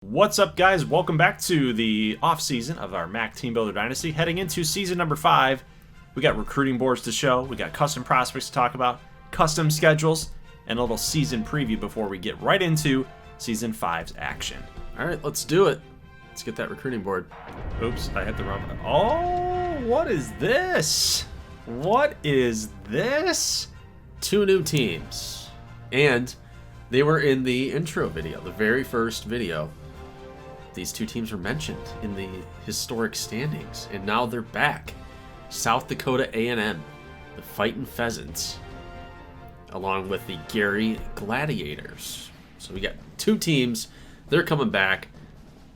What's up, guys? Welcome back to the off-season of our MAC Teambuilder Dynasty. Heading into season number 5, we got recruiting boards to show, we got custom prospects to talk about, custom schedules, and a little season preview before we get right into season 5's action. All right, let's do it. Let's get that recruiting board. Oops, I hit the wrong button. Oh, what is this? What is this? 2 new teams. And they were in the intro video, the very first video. These 2 teams were mentioned in the historic standings, and now they're back. South Dakota A&M, the Fightin' Pheasants, along with the Gary Gladiators. So we got 2 teams. They're coming back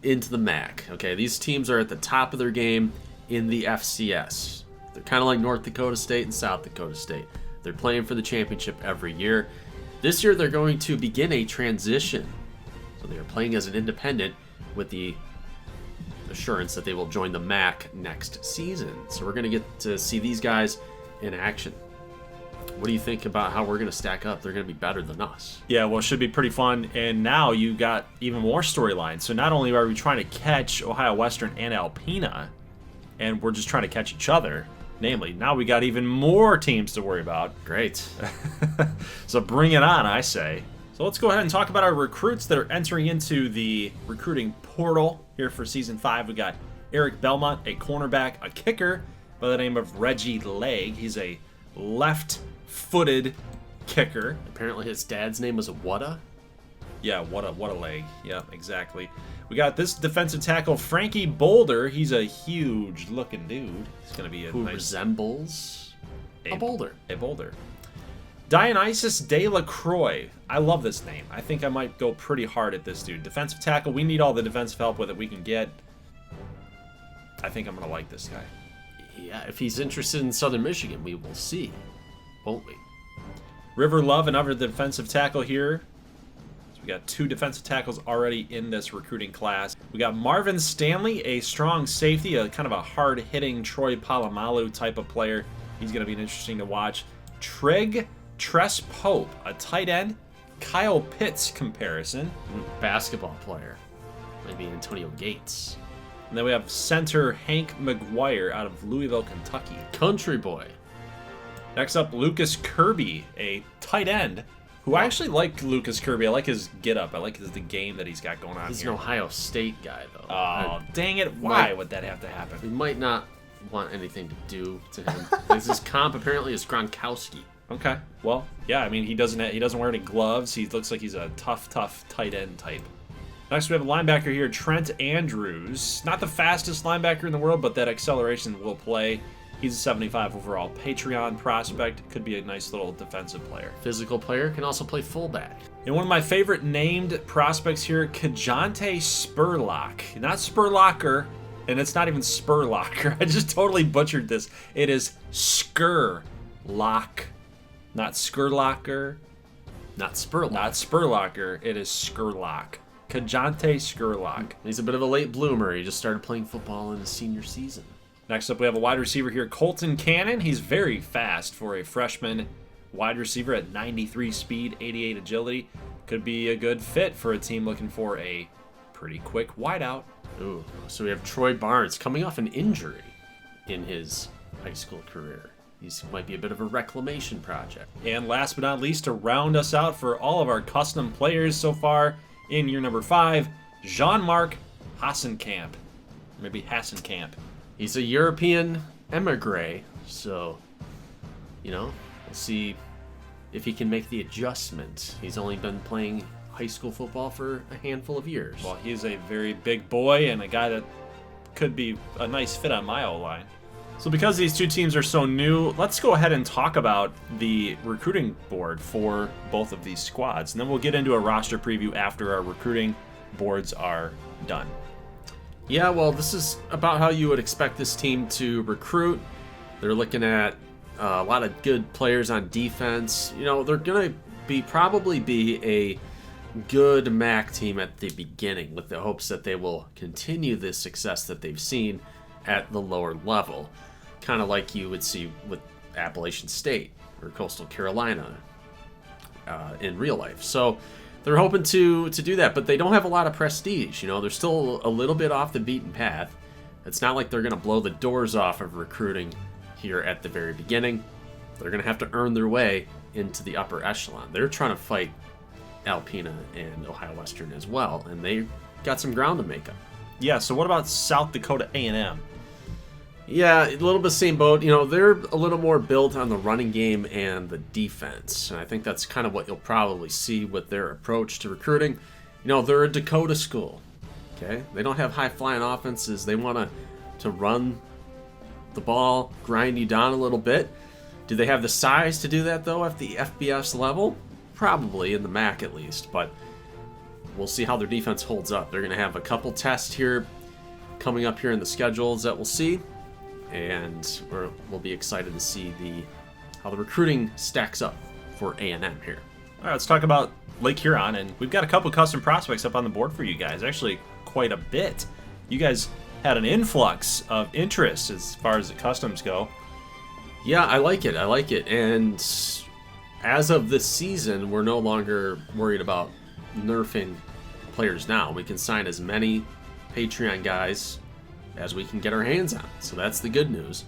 into the MAC. Okay, these teams are at the top of their game in the FCS. They're kind of like North Dakota State and South Dakota State. They're playing for the championship every year. This year they're going to begin a transition. So they are playing as an independent with the assurance that they will join the MAC next season. So we're going to get to see these guys in action. What do you think about how we're going to stack up? They're going to be better than us. Yeah, well, it should be pretty fun. And now you got even more storylines. So not only are we trying to catch Ohio Western and Alpena, and we're just trying to catch each other, namely, now we got even more teams to worry about. Great. So bring it on, I say. So let's go ahead and talk about our recruits that are entering into the recruiting portal here for Season 5. We got Eric Belmont, a cornerback, a kicker by the name of Reggie Legg. He's a left-footed kicker. Apparently his dad's name was Wada. Yeah, what a leg. Yeah, exactly. We got this defensive tackle, Frankie Boulder. He's a huge-looking dude. He's going to be who resembles a boulder. A boulder. Dionysus De La Croix. I love this name. I think I might go pretty hard at this dude. Defensive tackle. We need all the defensive help with it we can get. I think I'm going to like this guy. Yeah, if he's interested in Southern Michigan, we will see, won't we? River Love, another defensive tackle here. So we got 2 defensive tackles already in this recruiting class. We got Marvin Stanley, a strong safety, a kind of a hard-hitting Troy Polamalu type of player. He's going to be interesting to watch. Trig Tress Pope, a tight end. Kyle Pitts comparison. Basketball player. Maybe Antonio Gates. And then we have center Hank McGuire out of Louisville, Kentucky. Country boy. Next up, Lucas Kirby, a tight end. Who I actually like Lucas Kirby. I like his get-up. I like the game that he's got going on. He's here. An Ohio State guy, though. Oh, dang it. Why would that have to happen? We might not want anything to do to him. His comp apparently is Gronkowski. Okay. Well, yeah, I mean, he doesn't wear any gloves. He looks like he's a tough tight end type. Next, we have a linebacker here, Trent Andrews. Not the fastest linebacker in the world, but that acceleration will play. He's a 75 overall Patreon prospect. Could be a nice little defensive player. Physical player, can also play fullback. And one of my favorite named prospects here, Kajante Spurlock. Not Spurlocker, and it's not even Spurlocker. I just totally butchered this. It is Skurlock. Not Skurlocker. Not Spurlock. Not Spurlocker. It is Skurlock. Kajante Skurlock. He's a bit of a late bloomer. He just started playing football in his senior season. Next up, we have a wide receiver here, Colton Cannon. He's very fast for a freshman wide receiver at 93 speed, 88 agility. Could be a good fit for a team looking for a pretty quick wideout. Ooh, so we have Troy Barnes coming off an injury in his high school career. He might be a bit of a reclamation project. And last but not least, to round us out for all of our custom players so far in year number 5, Jean-Marc Hassenkamp. Maybe Hassenkamp. He's a European emigre, so, we'll see if he can make the adjustment. He's only been playing high school football for a handful of years. Well, he's a very big boy and a guy that could be a nice fit on my O-line. So because these 2 teams are so new, let's go ahead and talk about the recruiting board for both of these squads. And then we'll get into a roster preview after our recruiting boards are done. Yeah, well, this is about how you would expect this team to recruit. They're looking at a lot of good players on defense. They're going to probably be a good MAC team at the beginning with the hopes that they will continue the success that they've seen at the lower level, kind of like you would see with Appalachian State or Coastal Carolina in real life. So they're hoping to do that, but they don't have a lot of prestige. You know, they're still a little bit off the beaten path. It's not like they're going to blow the doors off of recruiting here at the very beginning. They're going to have to earn their way into the upper echelon. They're trying to fight Alpena and Ohio Western as well, and they got some ground to make up. Yeah, so what about South Dakota A&M? Yeah, a little bit same boat. You know, they're a little more built on the running game and the defense. And I think that's kind of what you'll probably see with their approach to recruiting. You know, they're a Dakota school. Okay? They don't have high-flying offenses. They want to run the ball, grind you down a little bit. Do they have the size to do that, though, at the FBS level? Probably, in the MAC at least. But we'll see how their defense holds up. They're going to have a couple tests here coming up here in the schedules that we'll see. And we'll be excited to see how the recruiting stacks up for A&M here. All right, let's talk about Lake Huron, and we've got a couple custom prospects up on the board for you guys. Actually, quite a bit. You guys had an influx of interest as far as the customs go. Yeah, I like it. And as of this season, we're no longer worried about nerfing players now. We can sign as many Patreon guys as we can get our hands on. So that's the good news.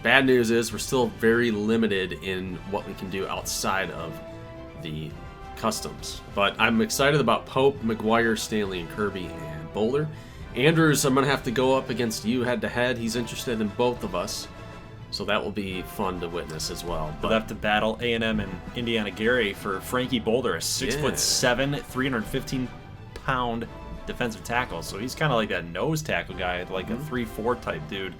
Bad news is we're still very limited in what we can do outside of the customs. But I'm excited about Pope, McGuire, Stanley, and Kirby, and Boulder. Andrews, I'm going to have to go up against you head-to-head. He's interested in both of us. So that will be fun to witness as well. We'll have to battle A&M and Indiana Gary for Frankie Boulder, a 6'7", 315-pound defensive tackle. So he's kind of like that nose tackle guy, like a 3-4 type dude.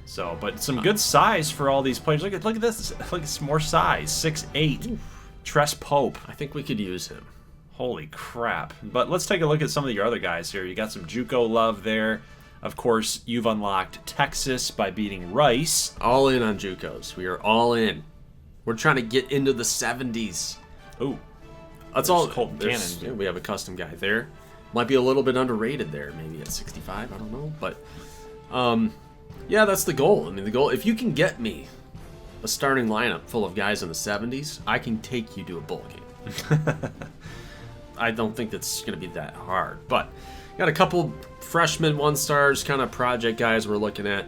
So, but some good size for all these players. Look at this. Look, it's more size. 6'8". Tress Pope. I think we could use him. Holy crap. But let's take a look at some of your other guys here. You got some JUCO love there. Of course, you've unlocked Texas by beating Rice. All in on JUCOs. We are all in. We're trying to get into the 70s. Ooh. That's all. Colton Cannon. Yeah, we have a custom guy there. Might be a little bit underrated there, maybe at 65. I don't know. But, yeah, that's the goal. I mean, the goal, if you can get me a starting lineup full of guys in the 70s, I can take you to a bowl game. I don't think that's going to be that hard. But got a couple freshman one-stars, kind of project guys we're looking at.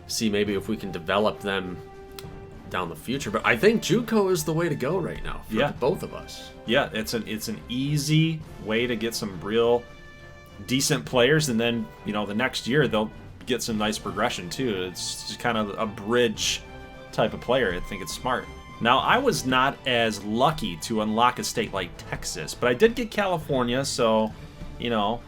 See maybe if we can develop them down the future. But I think JUCO is the way to go right now for both of us. Yeah, it's an easy way to get some real decent players, and then, you know, the next year they'll get some nice progression too. It's just kind of a bridge type of player. I think it's smart. Now, I was not as lucky to unlock a state like Texas, but I did get California, so, you know,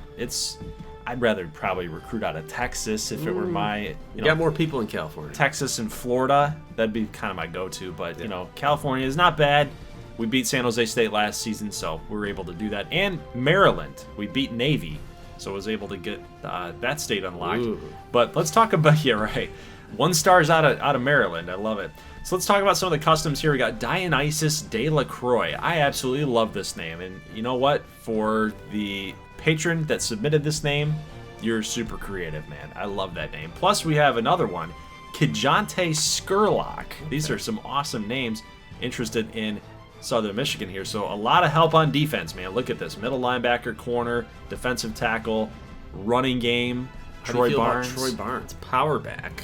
I'd rather probably recruit out of Texas if it were my... You got more people in California. Texas and Florida, that'd be kind of my go-to, but, you know, California is not bad. We beat San Jose State last season, so we were able to do that. And Maryland, we beat Navy, so I was able to get that state unlocked. Ooh. But let's talk about, yeah, right. 1 stars out of Maryland. I love it. So let's talk about some of the customs here. We got Dionysus de la Croix. I absolutely love this name. And you know what? For the patron that submitted this name, you're super creative, man. I love that name. Plus, we have another one, Kijante Skurlock. These are some awesome names. Interested in Southern Michigan here. So a lot of help on defense, man. Look at this. Middle linebacker, corner, defensive tackle, running game. How do you feel about Troy Barnes? Power back.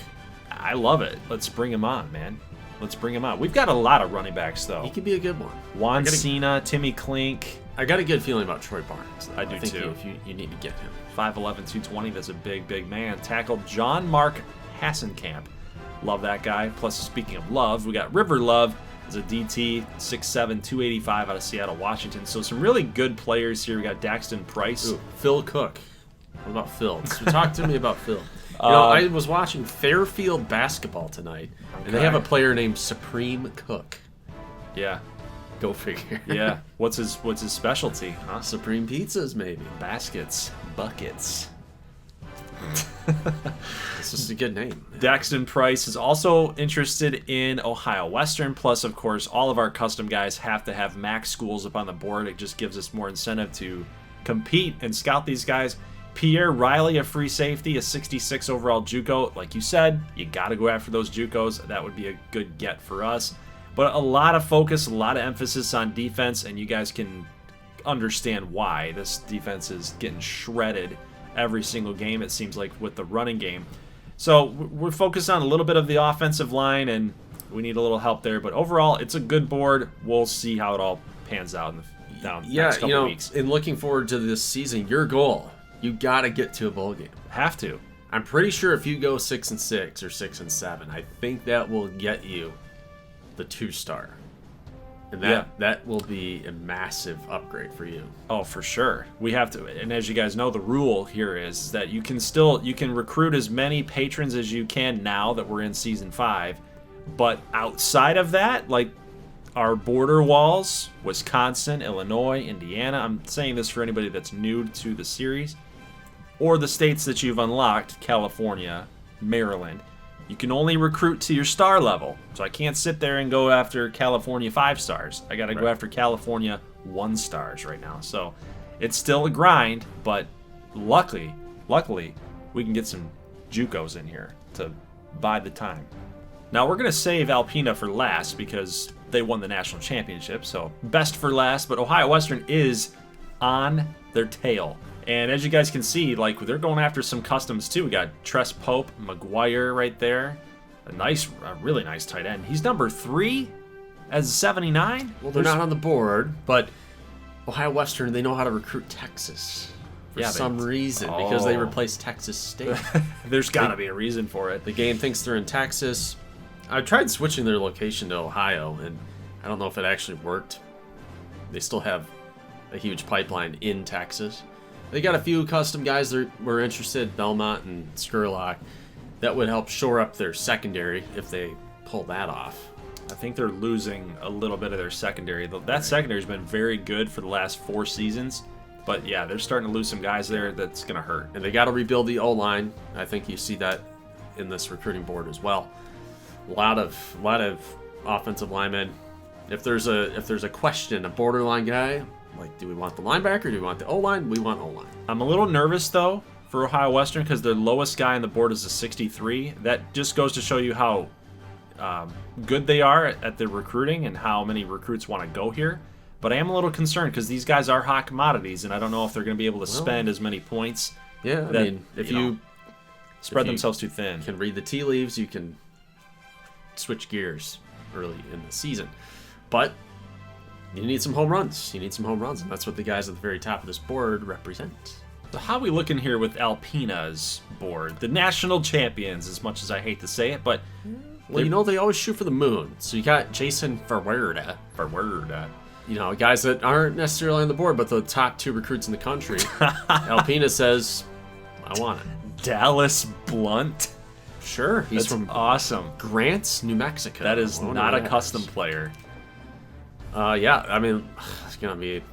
I love it. Let's bring him on, man. Let's bring him on. We've got a lot of running backs, though. He could be a good one. Juan Cena, Timmy Klink. I got a good feeling about Troy Barnes, though. I do, too. You need to get him. 5'11", 220. That's a big, big man. Tackled John Mark Hassenkamp. Love that guy. Plus, speaking of love, we got River Love as a DT, 6'7", 285 out of Seattle, Washington. So some really good players here. We got Daxton Price. Ooh, Phil Cook. What about Phil? Talk to me about Phil. You know, I was watching Fairfield basketball tonight, and they have a player named Supreme Cook. Yeah. Go figure. Yeah. What's his specialty? Huh? Supreme pizzas, maybe. Baskets. Buckets. It's just a good name. Daxton Price is also interested in Ohio Western. Plus, of course, all of our custom guys have to have MAC schools up on the board. It just gives us more incentive to compete and scout these guys. Pierre Riley, a free safety, a 66 overall JUCO. Like you said, you got to go after those JUCOs. That would be a good get for us. But a lot of focus, a lot of emphasis on defense, and you guys can understand why. This defense is getting shredded every single game, it seems like, with the running game. So we're focused on a little bit of the offensive line, and we need a little help there. But overall, it's a good board. We'll see how it all pans out in the next couple weeks. In looking forward to this season, your goal, you got to get to a bowl game. Have to. I'm pretty sure if you go 6-6 or 6-7, I think that will get you the 2-star. And that will be a massive upgrade for you. Oh, for sure. We have to. And as you guys know, the rule here is that you can recruit as many patrons as you can now that we're in season 5. But outside of that, like our border walls, Wisconsin, Illinois, Indiana, I'm saying this for anybody that's new to the series, or the states that you've unlocked, California, Maryland, you can only recruit to your star level. So I can't sit there and go after California 5 stars. I got to go after California 1 stars right now. So it's still a grind, but luckily, we can get some JUCOs in here to bide the time. Now we're going to save Alpena for last because they won the national championship. So best for last, but Ohio Western is on their tail. And as you guys can see, like, they're going after some customs too. We got Tress Pope, McGuire right there. A really nice tight end. He's number 3 as 79. Well, they're not on the board, but Ohio Western, they know how to recruit Texas for some reason because they replaced Texas State. There's got to be a reason for it. The game thinks they're in Texas. I tried switching their location to Ohio, and I don't know if it actually worked. They still have a huge pipeline in Texas. They got a few custom guys that were interested, Belmont and Skurlock, that would help shore up their secondary if they pull that off. I think they're losing a little bit of their secondary. That secondary's been very good for the last 4 seasons, but yeah, they're starting to lose some guys there that's going to hurt. And they got to rebuild the O-line. I think you see that in this recruiting board as well. A lot of offensive linemen. If there's a question, a borderline guy, like, do we want the linebacker? Do we want the O-line? We want O-line. I'm a little nervous, though, for Ohio Western because their lowest guy on the board is a 63. That just goes to show you how good they are at their recruiting and how many recruits want to go here. But I am a little concerned because these guys are hot commodities, and I don't know if they're going to be able to spend as many points. Yeah, I mean, if you spread themselves too thin. Can read the tea leaves, you can switch gears early in the season. But you need some home runs. You need some home runs, and that's what the guys at the very top of this board represent. So how are we looking here with Alpena's board? The national champions, as much as I hate to say it, but... Well, they always shoot for the moon. So you got Jason Ferwerda. Guys that aren't necessarily on the board, but the top 2 recruits in the country. Alpena says, I want it. Dallas Blunt. Sure. He's from awesome. Grants, New Mexico. That is not a custom player. I mean, it's going to be...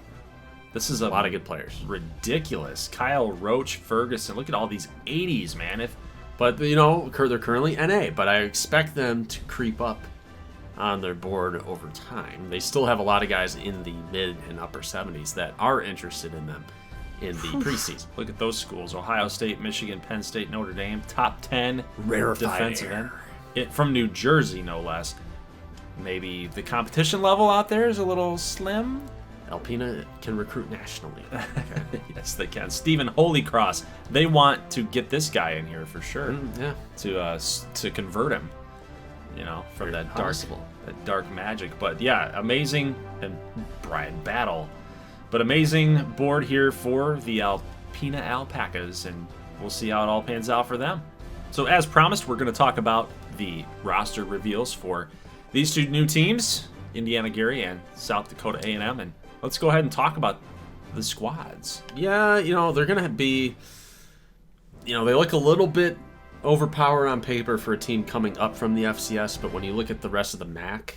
This is a lot of good players. Ridiculous. Kyle Roach, Ferguson. Look at all these 80s, man. But, they're currently NA, but I expect them to creep up on their board over time. They still have a lot of guys in the mid and upper 70s that are interested in them in the preseason. Look at those schools. Ohio State, Michigan, Penn State, Notre Dame. Top 10 defensive end. From New Jersey, no less. Maybe the competition level out there is a little slim. Alpena can recruit nationally. Okay. Yes, they can. Stephen Holycross. They want to get this guy in here for sure. To convert him, from that dark magic. But yeah, amazing. And Brian Battle. But amazing board here for the Alpena Alpacas, and we'll see how it all pans out for them. So as promised, we're going to talk about the roster reveals for these 2 new teams, Indiana Gary and South Dakota A&M, and let's go ahead and talk about the squads. Yeah, they're going to be, they look a little bit overpowered on paper for a team coming up from the FCS, but when you look at the rest of the MAC,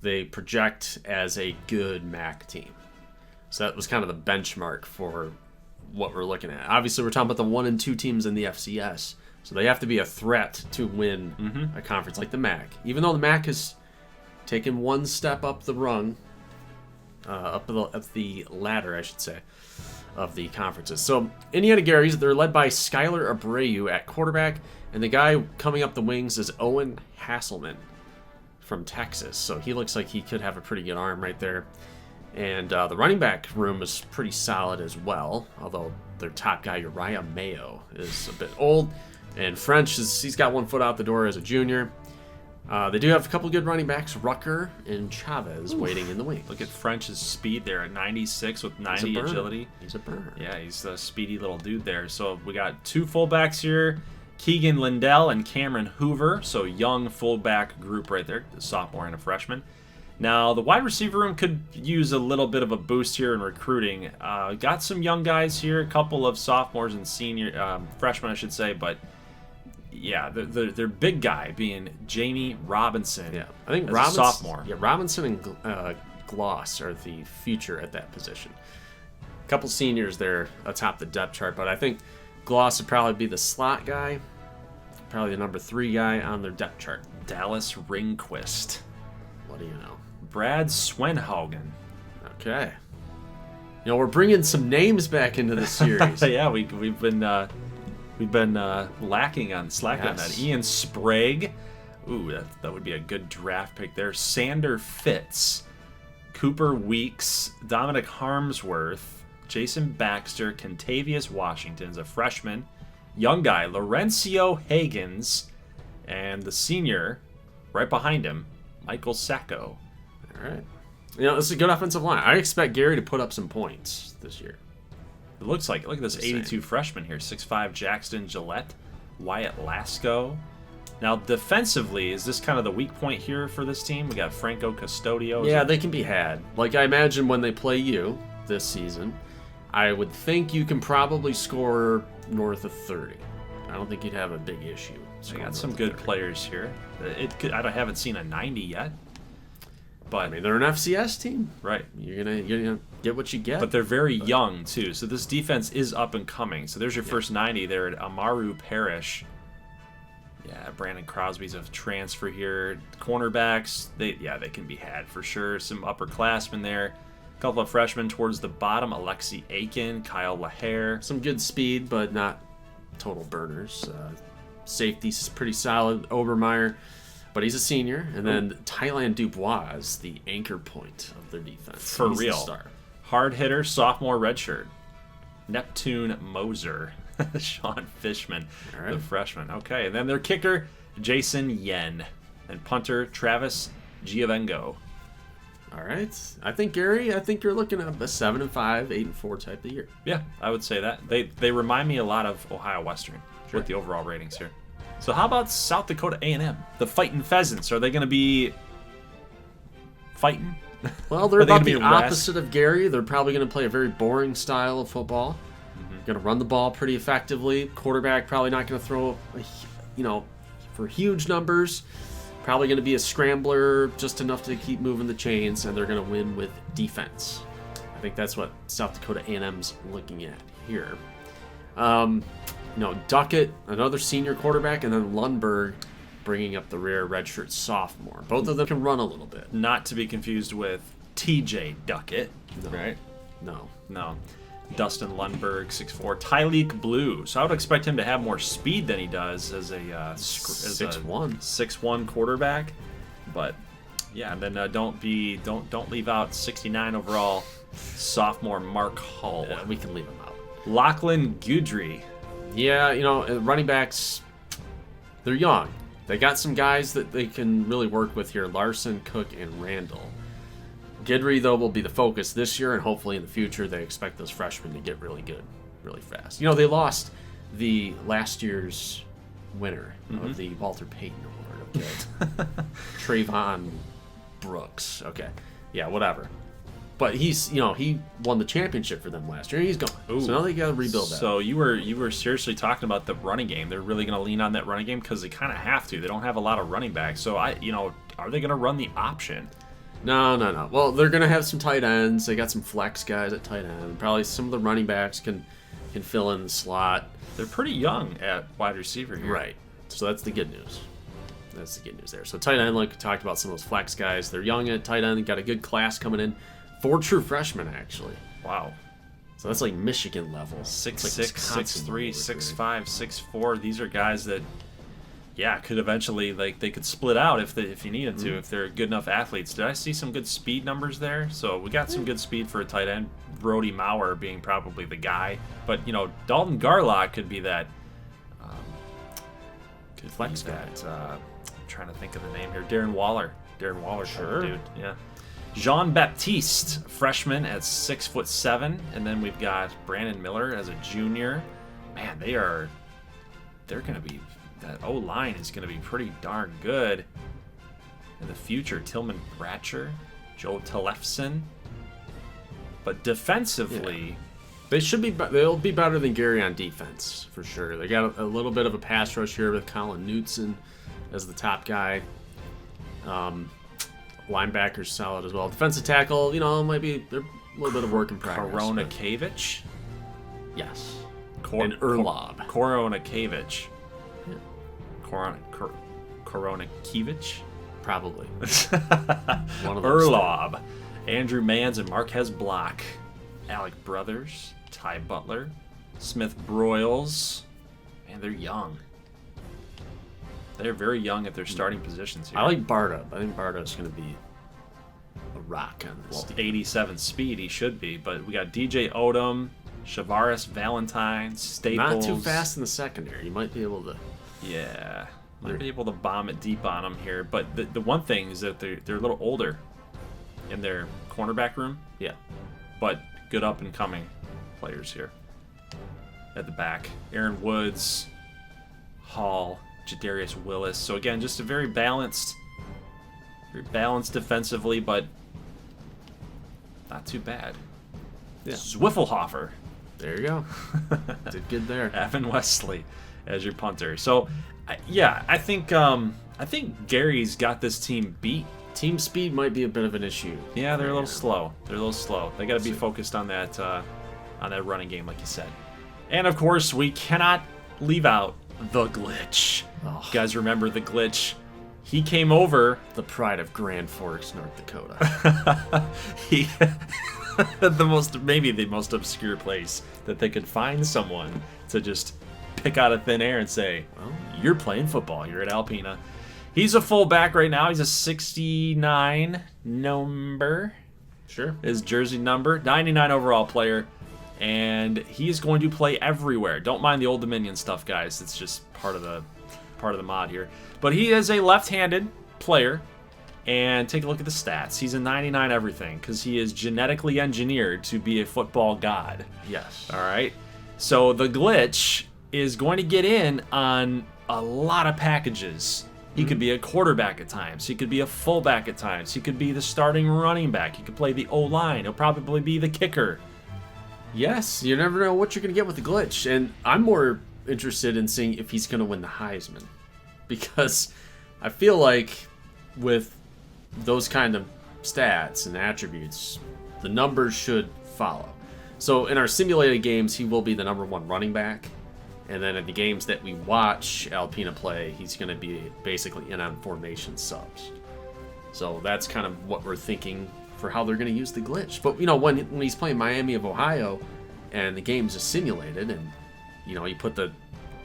they project as a good MAC team. So that was kind of the benchmark for what we're looking at. Obviously, we're talking about the 1 and 2 teams in the FCS, so they have to be a threat to win a conference like the MAC. Even though the MAC has taken one step up the rung, up the ladder, I should say, of the conferences. So Indiana Gary's, they're led by Skylar Abreu at quarterback, and the guy coming up the wings is Owen Hasselman from Texas. So he looks like he could have a pretty good arm right there. And the running back room is pretty solid as well, although their top guy, Uriah Mayo, is a bit old. And French, he's got 1 foot out the door as a junior. They do have a couple good running backs, Rucker and Chavez, waiting in the wings. Look at French's speed there at 96 with 90 agility. He's a burner. Yeah, he's a speedy little dude there. So we got 2 fullbacks here, Keegan Lindell and Cameron Hoover. So young fullback group right there, a sophomore and a freshman. Now, the wide receiver room could use a little bit of a boost here in recruiting. Got some young guys here, a couple of sophomores and freshmen, I should say, but yeah, their big guy being Jamie Robinson. Yeah, I think Robinson, sophomore. Yeah, Robinson and Gloss are the future at that position. A couple seniors there atop the depth chart, but I think Gloss would probably be the slot guy, probably the number 3 guy on their depth chart. Dallas Ringquist. What do you know? Brad Swenhagen. Okay. You know, we're bringing some names back into the series. Yeah, we've been slacking on that. Ian Sprague. Ooh, that would be a good draft pick there. Sander Fitz, Cooper Weeks, Dominic Harmsworth, Jason Baxter, Contavious Washington's a freshman, young guy Laurencio Hagens, and the senior right behind him, Michael Sacco. All right. You know, this is a good offensive line. I expect Gary to put up some points this year. It looks like it. Look at this 82 freshman here. 6'5" Jackson Gillette, Wyatt Lasco. Now, defensively, is this kind of the weak point here for this team? We got Franco Custodio. Yeah, they can be had. Like, I imagine when they play you this season, I would think you can probably score north of 30. I don't think you'd have a big issue. They got some good players here. I haven't seen a 90 yet. But I mean, they're an FCS team. Right. You're gonna get what you get. But they're very young, too. So this defense is up and coming. So there's your first 90 there at Amaru Parrish. Yeah, Brandon Crosby's a transfer here. Cornerbacks, they can be had for sure. Some upperclassmen there. A couple of freshmen towards the bottom. Alexi Aiken, Kyle Lahair. Some good speed, but not total burners. Safety's pretty solid. Obermeyer, but he's a senior. And then Thailand Dubois is the anchor point of their defense. For he's real. The star. Hard hitter, sophomore redshirt. Neptune Moser. Sean Fishman, the freshman. Okay, and then their kicker, Jason Yen. And punter, Travis Giovengo. All right. I think, Gary, you're looking at a 7-5, 8-4 type of year. Yeah, I would say that. They remind me a lot of Ohio Western with the overall ratings here. So how about South Dakota A&M? The Fightin' Pheasants. Are they going to be fighting? Well, they're about the opposite of Gary. They're probably going to play a very boring style of football. Going to run the ball pretty effectively. Quarterback probably not going to throw, for huge numbers. Probably going to be a scrambler, just enough to keep moving the chains, and they're going to win with defense. I think that's what South Dakota A&M's looking at here. Duckett, another senior quarterback, and then Lundberg bringing up the rear redshirt sophomore. Both of them can run a little bit. Not to be confused with TJ Duckett, right? No. Dustin Lundberg, 6'4", Tyleek Blue. So I would expect him to have more speed than he does as a 6'1" quarterback. But yeah, and then don't leave out 69 overall sophomore Mark Hull. Yeah, we can leave him out. Lachlan Guidry. Yeah, running backs, they're young. They got some guys that they can really work with here: Larson, Cook, and Randall. Guidry, though, will be the focus this year, and hopefully in the future they expect those freshmen to get really good really fast. They lost the last year's winner of the Walter Payton Award. Okay. Trayvon Brooks. Okay. Yeah, whatever. But he's, he won the championship for them last year. He's gone. Ooh. So now they got to rebuild that. So you were seriously talking about the running game. They're really going to lean on that running game because they kind of have to. They don't have a lot of running backs. So are they going to run the option? No. Well, they're going to have some tight ends. They got some flex guys at tight end. Probably some of the running backs can fill in the slot. They're pretty young at wide receiver here. Right. So that's the good news. That's the good news there. So tight end, like we talked about, some of those flex guys. They're young at tight end. They got a good class coming in. 4 true freshmen, actually. Wow. So that's like Michigan level. 6'6", 6'3", 6'5", 6'4". These are guys that yeah, could eventually, like, they could split out if you needed to, if they're good enough athletes. Did I see some good speed numbers there? So we got some good speed for a tight end. Brody Maurer being probably the guy, but Dalton Garlock could be that good flex guy. I'm trying to think of the name here. Darren Waller, Sure. dude. Yeah. Jean Baptiste, freshman at 6'7", and then we've got Brandon Miller as a junior. Man, they're gonna be. That O-line is going to be pretty darn good in the future. Tillman Bratcher, Joe Tellefson. But defensively... They'll be better than Gary on defense, for sure. They got a little bit of a pass rush here with Colin Knutson as the top guy. Linebacker's solid as well. Defensive tackle, might be they're a little bit of work in progress. Koronakevich? Yes. And Erlob. Koronakevich. Koronakevich? Probably. One of those. Erlob. Andrew Manns and Marquez Block. Alec Brothers. Ty Butler. Smith Broyles. Man, they're young. They're very young at their starting positions here. I like Barta. I think Barta's going to be a rock on this team. 87 speed, he should be. But we got DJ Odom, Shavaris Valentine, Staples. Not too fast in the secondary. You might be able to... Yeah, might be able to bomb it deep on them here. But the one thing is that they're a little older in their cornerback room. Yeah. But good up-and-coming players here at the back. Aaron Woods, Hall, Jadarius Willis. So again, just a very balanced defensively, but not too bad. Yeah. Zwiffelhofer. There you go. Did good there. Evan Wesley as your punter. So, I think Gary's got this team beat. Team speed might be a bit of an issue. Yeah, they're a little slow. They got to be focused on that running game, like you said. And of course, we cannot leave out the glitch. Oh. You guys remember the glitch? He came over. The pride of Grand Forks, North Dakota. Maybe the most obscure place that they could find someone to just pick out of thin air and say, well, you're playing football. You're at Alpena. He's a fullback right now. He's a 69 number. Sure. His jersey number. 99 overall player. And he's going to play everywhere. Don't mind the Old Dominion stuff, guys. It's just part of the mod here. But he is a left-handed player. And take a look at the stats. He's a 99 everything because he is genetically engineered to be a football god. Yes. All right. So the glitch is going to get in on a lot of packages. He could be a quarterback at times. He could be a fullback at times. He could be the starting running back. He could play the O-line. He'll probably be the kicker. Yes, you never know what you're going to get with the glitch. And I'm more interested in seeing if he's going to win the Heisman. Because I feel like with those kind of stats and attributes, the numbers should follow. So in our simulated games, he will be the #1 running back. And then in the games that we watch Alpena play, he's going to be basically in on formation subs. So that's kind of what we're thinking for how they're going to use the glitch. But, when he's playing Miami of Ohio and the game's just simulated and, you put the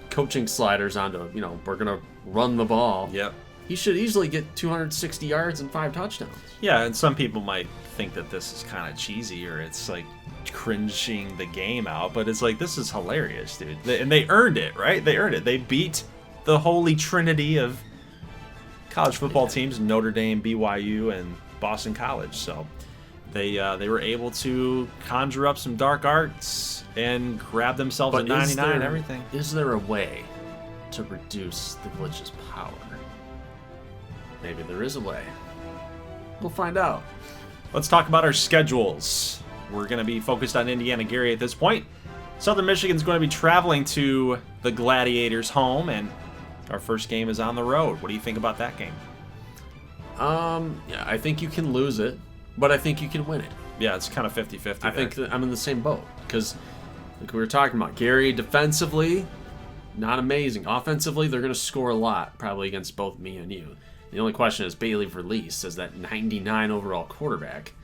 coaching sliders onto, we're going to run the ball. Yep. He should easily get 260 yards and 5 touchdowns. Yeah, and some people might think that this is kind of cheesy or it's like cringing the game out, but it's like, this is hilarious, dude. And they earned it, right? They earned it. They beat the holy trinity of college football teams, Notre Dame, BYU, and Boston College. So they were able to conjure up some dark arts and grab themselves a 99 and everything. Is there a way to reduce the glitch's power? Maybe there is a way. We'll find out. Let's talk about our schedules. We're going to be focused on Indiana Gary at this point. Southern Michigan's going to be traveling to the Gladiators' home, and our first game is on the road. What do you think about that game? Yeah, I think you can lose it, but I think you can win it. Yeah, it's kind of 50-50. I think that I'm in the same boat because, like we were talking about, Gary defensively, not amazing. Offensively, they're going to score a lot, probably against both me and you. The only question is Bailey Verlies as that 99 overall quarterback.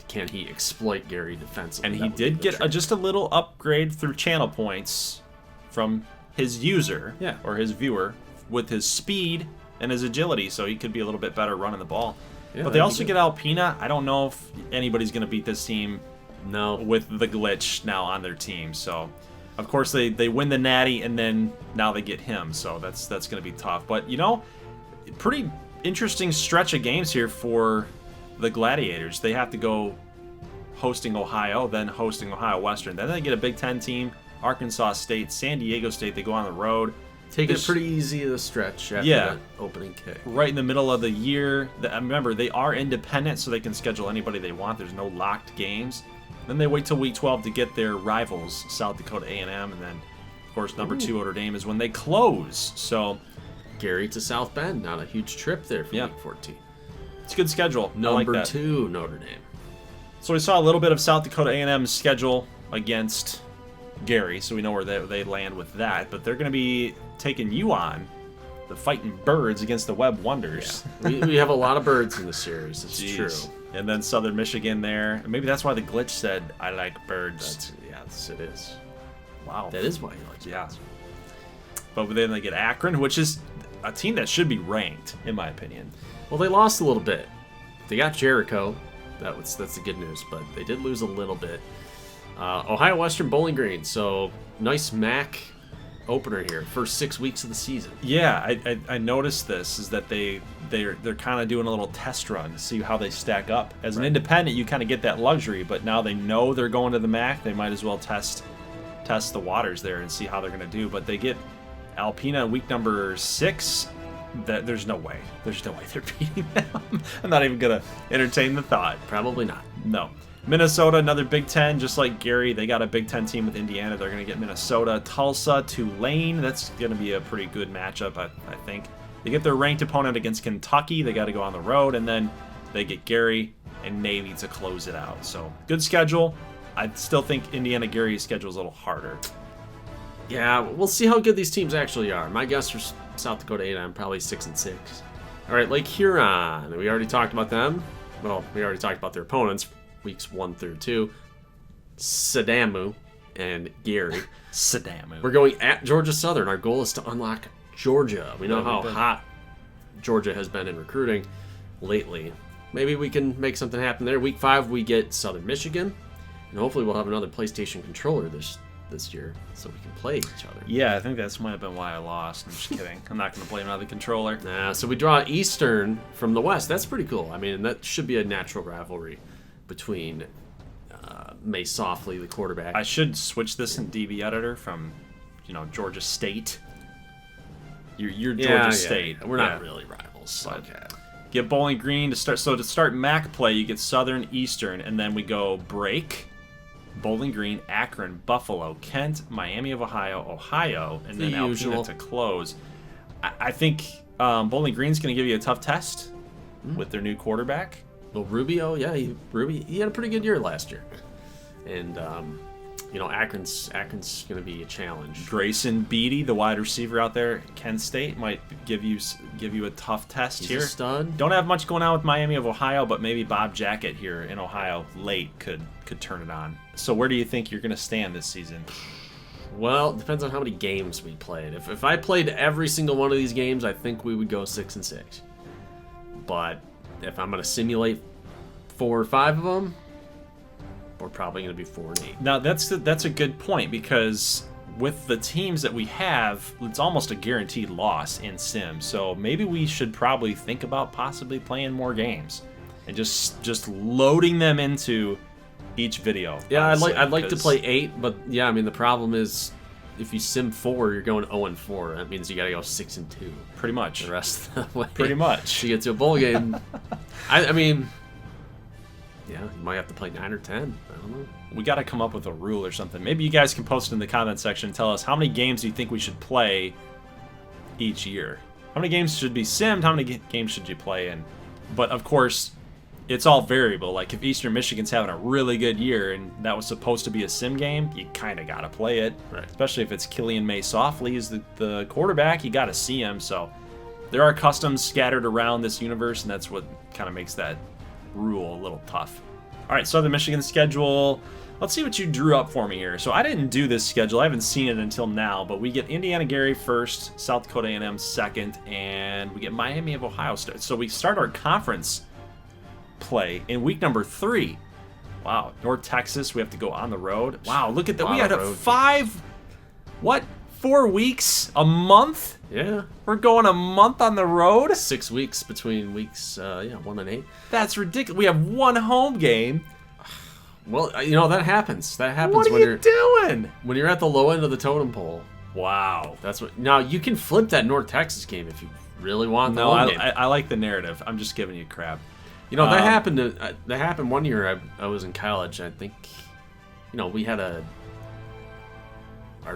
Can he exploit Gary defensively? And he did get just a little upgrade through channel points from his user Yeah. or his viewer with his speed and his agility, so he could be a little bit better running the ball. Yeah, but they that'd also be get Alpina. I don't know if anybody's going to beat this team No. with the glitch now on their team. So, of course, they win the Natty, and then now they get him. So that's going to be tough. But, you know, pretty interesting stretch of games here for the Gladiators. They have to go hosting Ohio, then hosting Ohio Western. Then they get a Big Ten team, Arkansas State, San Diego State. They go on the road. Taking it pretty easy to the stretch after Yeah. that opening kick. Right in the middle of the year. Remember, they are independent, so they can schedule anybody they want. There's no locked games. Then they wait till week 12 to get their rivals, South Dakota A&M, and then, of course, number 2 Notre Dame is when they close. So Gary to South Bend, not a huge trip there for Yeah. week 14. it's a good schedule. I Number like that. 2, Notre Dame. So we saw a little bit of South Dakota A&M's schedule against Gary, so we know where they land with that. But they're going to be taking you on, the Fighting Birds against the Webb Wonders. we have a lot of birds in the series. It's Jeez. true. And then Southern Michigan there. Maybe that's why the glitch said, I like birds. Yes, it is. Wow. That is why you like Yeah. But then they get Akron, which is a team that should be ranked, in my opinion. Well, they lost a little bit. They got Jericho. That's the good news, but they did lose a little bit. Ohio Western Bowling Green. So nice MAC opener here. First 6 weeks of the season. Yeah, I noticed this, is that they're kind of doing a little test run to see how they stack up. As an independent, you kind of get that luxury, but now they know they're going to the MAC. They might as well test the waters there and see how they're going to do. But they get Alpina week number 6. There's no way they're beating them. I'm not even gonna entertain the thought. Probably not. No. Minnesota, another Big Ten, just like Gary. They got a Big Ten team with Indiana. They're going to get Minnesota. Tulsa, Tulane. That's going to be a pretty good matchup, I think. They get their ranked opponent against Kentucky. They got to go on the road. And then they get Gary and Navy to close it out. So, good schedule. I still think Indiana-Gary's schedule is a little harder. Yeah, we'll see how good these teams actually are. My guess for South Dakota A&M, probably 6-6. All right, Lake Huron. We already talked about them. Well, we already talked about their opponents, weeks 1 through 2. Sadamu and Gary. Sadamu. We're going at Georgia Southern. Our goal is to unlock Georgia. We know how hot Georgia has been in recruiting lately. Maybe we can make something happen there. Week 5, we get Southern Michigan. And hopefully we'll have another PlayStation controller this year so we can play each other. Yeah, I think that's might have been why I lost. I'm just kidding. I'm not going to play another controller. Nah, so we draw Eastern from the West. That's pretty cool. I mean, that should be a natural rivalry between May Softly, the quarterback. I should switch this in DB editor from, Georgia State. You're Georgia State. We're not really rivals. But Okay. Get Bowling Green to start. So to start MAC play, you get Southern, Eastern, and then we go break. Bowling Green, Akron, Buffalo, Kent, Miami of Ohio, and then Alpena to close. I think Bowling Green's going to give you a tough test with their new quarterback. Well, Rubio, yeah, he had a pretty good year last year, and Akron's going to be a challenge. Grayson Beatty, the wide receiver out there, Kent State, might give you a tough test He's here. a stud. Don't have much going on with Miami of Ohio, but maybe Bob Jackett here in Ohio late could turn it on. So where do you think you're going to stand this season? Well, it depends on how many games we played. If I played every single one of these games, I think we would go 6-6. But if I'm going to simulate 4 or 5 of them, we're probably going to be 4-8. Now that's a good point, because with the teams that we have, it's almost a guaranteed loss in Sim. So maybe we should probably think about possibly playing more games and just loading them into each video. Yeah, honestly, I'd like to play 8, but yeah, I mean the problem is if you sim 4, you're going 0-4. That means you got to go 6-2. Pretty much. The rest of the way. Pretty much. To get to a bowl game. I mean, yeah, you might have to play 9 or 10. I don't know. We got to come up with a rule or something. Maybe you guys can post in the comment section and tell us how many games do you think we should play each year. How many games should be simmed? How many games should you play in? But of course, it's all variable. Like if Eastern Michigan's having a really good year and that was supposed to be a sim game, you kind of got to play it. Right. Especially if it's Killian May Softly is the quarterback, you got to see him. So there are customs scattered around this universe, and that's what kind of makes that rule a little tough. All right, Southern Michigan schedule. let's see what you drew up for me here. So I didn't do this schedule. I haven't seen it until now, but we get Indiana Gary first, South Dakota A&M second, and we get Miami of Ohio State. So we start our conference play in week number 3. Wow, North Texas, we have to go on the road. Wow, look at that. We had a 4 weeks, a month? Yeah. We're going a month on the road? 6 weeks between weeks 1 and 8. That's ridiculous. We have 1 home game. Well, that happens. That happens What are you doing? When you're at the low end of the totem pole. Wow. That's what. Now you can flip that North Texas game if you really want. No, I like the narrative. I'm just giving you crap. That happened. That happened one year. I was in college. I think, we had our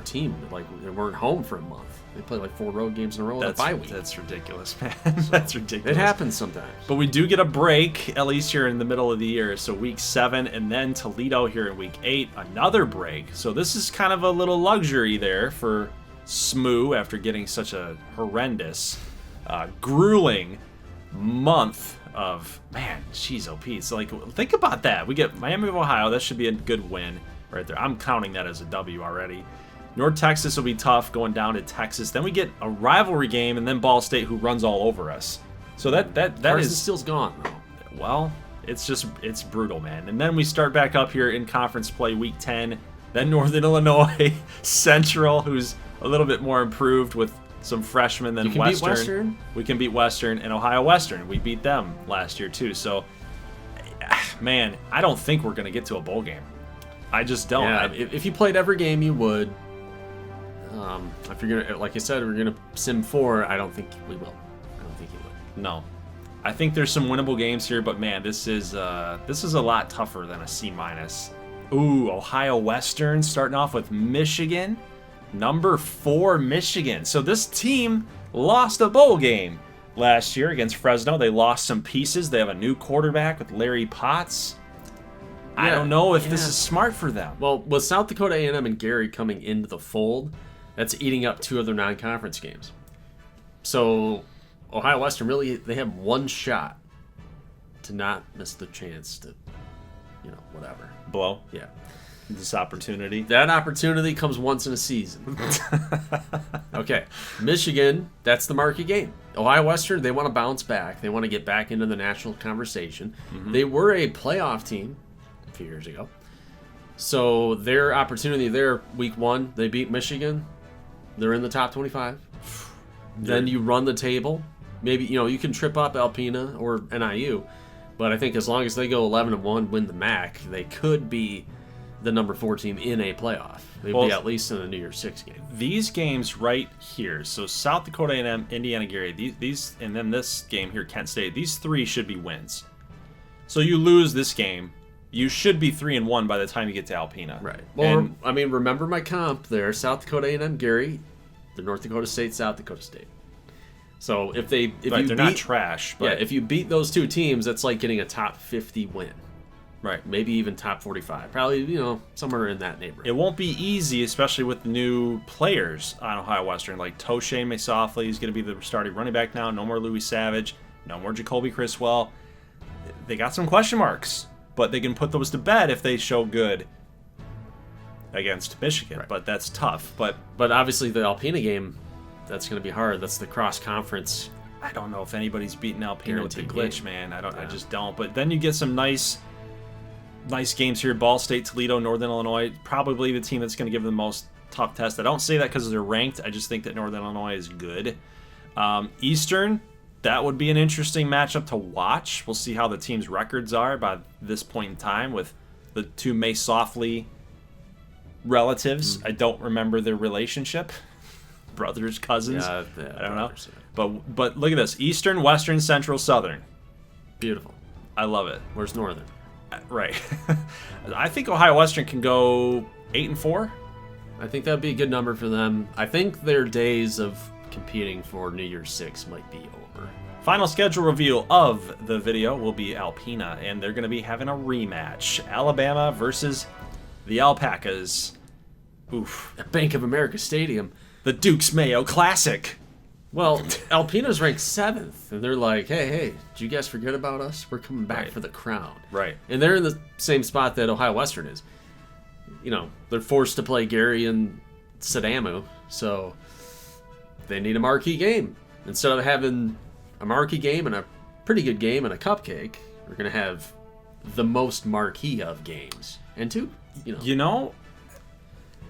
team they weren't home for a month. They played 4 road games in a row. That's a bye week. That's ridiculous, man. That's ridiculous. It happens sometimes. But we do get a break, at least here in the middle of the year. So week 7, and then Toledo here in week 8, another break. So this is kind of a little luxury there for SMU after getting such a horrendous, grueling month of, man, geez, oh Pete. So think about that. We get Miami of Ohio. That should be a good win right there. I'm counting that as a W already. North Texas will be tough going down to Texas. Then we get a rivalry game, and then Ball State, who runs all over us. So that Carson is Steele's gone though. Well, it's brutal, man. And then we start back up here in conference play week 10. Then Northern Illinois Central, who's a little bit more improved with some freshmen than Western. Beat Western. We can beat Western, and Ohio Western. We beat them last year too. So, man, I don't think we're gonna get to a bowl game. I just don't. Yeah, if you played every game, you would. If you're gonna, like I said, we're gonna sim 4. I don't think we will. I don't think you would. No, I think there's some winnable games here, but man, this is a lot tougher than a C-. Ooh, Ohio Western starting off with Michigan, number 4 Michigan. So this team lost a bowl game last year against Fresno. They lost some pieces. They have a new quarterback with Larry Potts. Yeah, I don't know if this is smart for them. Well, with South Dakota A&M and Gary coming into the fold, that's eating up 2 other non-conference games. So Ohio Western they have 1 shot to not miss the chance to, whatever. Blow? Yeah. This opportunity. That opportunity comes once in a season. Okay. Michigan, that's the marquee game. Ohio Western, they want to bounce back. They want to get back into the national conversation. Mm-hmm. They were a playoff team a few years ago. So their opportunity there, week 1, they beat Michigan. They're in the top 25. Then you run the table. Maybe, you can trip up Alpena or NIU. But I think as long as they go 11-1, win the MAC, they could be the number 4 team in a playoff. They'd be at least in a New Year's 6 game. These games right here, so South Dakota A&M, Indiana Gary, these, and then this game here, Kent State, these 3 should be wins. So you lose this game, you should be 3-1 by the time you get to Alpena. Right. Well, remember my comp there, South Dakota A&M Gary, the North Dakota State, South Dakota State. So they're not trash. But if you beat those 2 teams, that's like getting a top 50 win. Right. Maybe even top 45. Probably, somewhere in that neighborhood. It won't be easy, especially with the new players on Ohio Western. Like Toshe Maysofley is going to be the starting running back now. No more Louis Savage. No more Jacoby Criswell. They got some question marks, but they can put those to bed if they show good against Michigan. Right. But that's tough. But obviously the Alpena game, that's going to be hard. That's the cross-conference. I don't know if anybody's beaten Alpena with the glitch, man. I just don't. But then you get some nice games here. Ball State, Toledo, Northern Illinois. Probably the team that's going to give them the most tough test. I don't say that because they're ranked. I just think that Northern Illinois is good. Eastern, that would be an interesting matchup to watch. We'll see how the team's records are by this point in time with the 2 Maysofley relatives. I don't remember their relationship. Brothers, cousins. I don't know. But look at this. Eastern, Western, Central, Southern. Beautiful. I love it. Where's Northern? Right. I think Ohio Western can go 8-4. I think that'd be a good number for them. I think their days of competing for New Year's 6 might be over. Final schedule reveal of the video will be Alpena, and they're going to be having a rematch. Alabama versus the Alpacas. Oof. At Bank of America Stadium. The Duke's Mayo Classic. Well, Alpena's ranked 7th, and they're like, hey, did you guys forget about us? We're coming back for the crown. Right. And they're in the same spot that Ohio Western is. they're forced to play Gary and Sadamu, so they need a marquee game. Instead of having a marquee game and a pretty good game and a cupcake, we're going to have the most marquee of games. And two,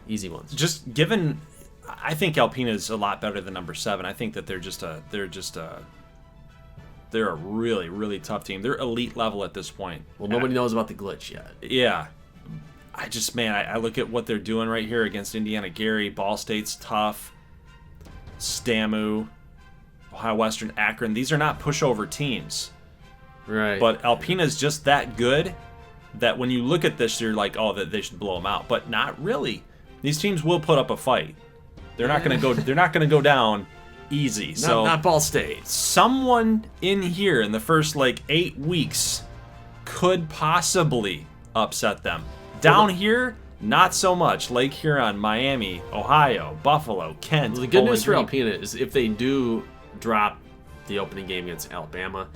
easy ones. Just given, I think Alpina is a lot better than number 7. I think that they're a really, really tough team. They're elite level at this point. Well, nobody knows about the glitch yet. Yeah. I look at what they're doing right here against Indiana Gary. Ball State's tough. STAMU, Ohio Western, Akron. These are not pushover teams. Right. But Alpina's just that good that when you look at this, you're like, oh, that they should blow them out. But not really. These teams will put up a fight. They're not going to go. They're not going to go down easy. Not Ball State. Someone in here in the first 8 weeks could possibly upset them. Down here, not so much. Lake Huron, Miami, Ohio, Buffalo, Kent. Well, the good news for Alpina is if they do drop the opening game against Alabama,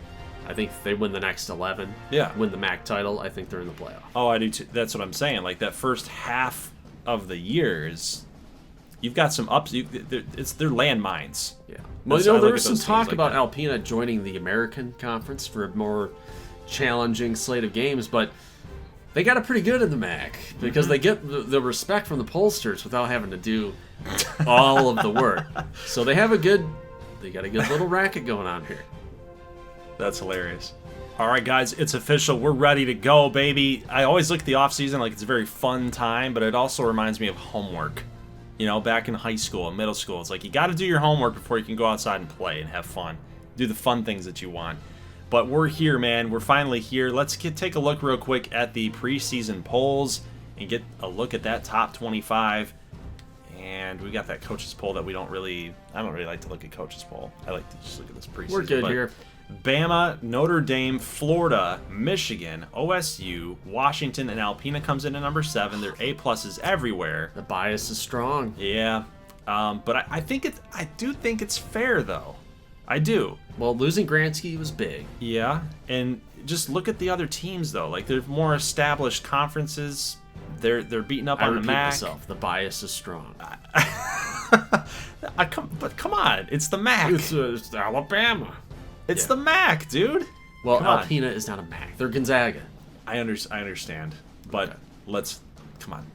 I think if they win the next 11, win the MAC title, I think they're in the playoff. Oh, I do too. That's what I'm saying. That first half of the years, you've got some ups. They're landmines. Yeah. Well, there was some talk about Alpina joining the American Conference for a more challenging slate of games, but they got it pretty good in the MAC because they get the respect from the pollsters without having to do all of the work. So they got a good little racket going on here. That's hilarious. All right, guys, it's official. We're ready to go, baby. I always look at the off-season like it's a very fun time, but it also reminds me of homework. Back in high school and middle school, it's like you got to do your homework before you can go outside and play and have fun. Do the fun things that you want. But we're here, man. We're finally here. Let's take a look real quick at the preseason polls and get a look at that top 25. And we got that coaches poll that I don't really like to look at coaches poll. I like to just look at this preseason. We're good here. Bama, Notre Dame, Florida, Michigan, OSU, Washington, and Alpina comes in at number 7. They're A-pluses everywhere. The bias is strong. Yeah. But I do think it's fair, though. I do. Well, losing Gransky was big. Yeah, and just look at the other teams, though. They're more established conferences. They're beating up on the MAC. Myself. The bias is strong. But come on, it's the MAC. It's Alabama. It's the MAC, dude. Well, Alpina is not a MAC. They're Gonzaga. I understand, but come on.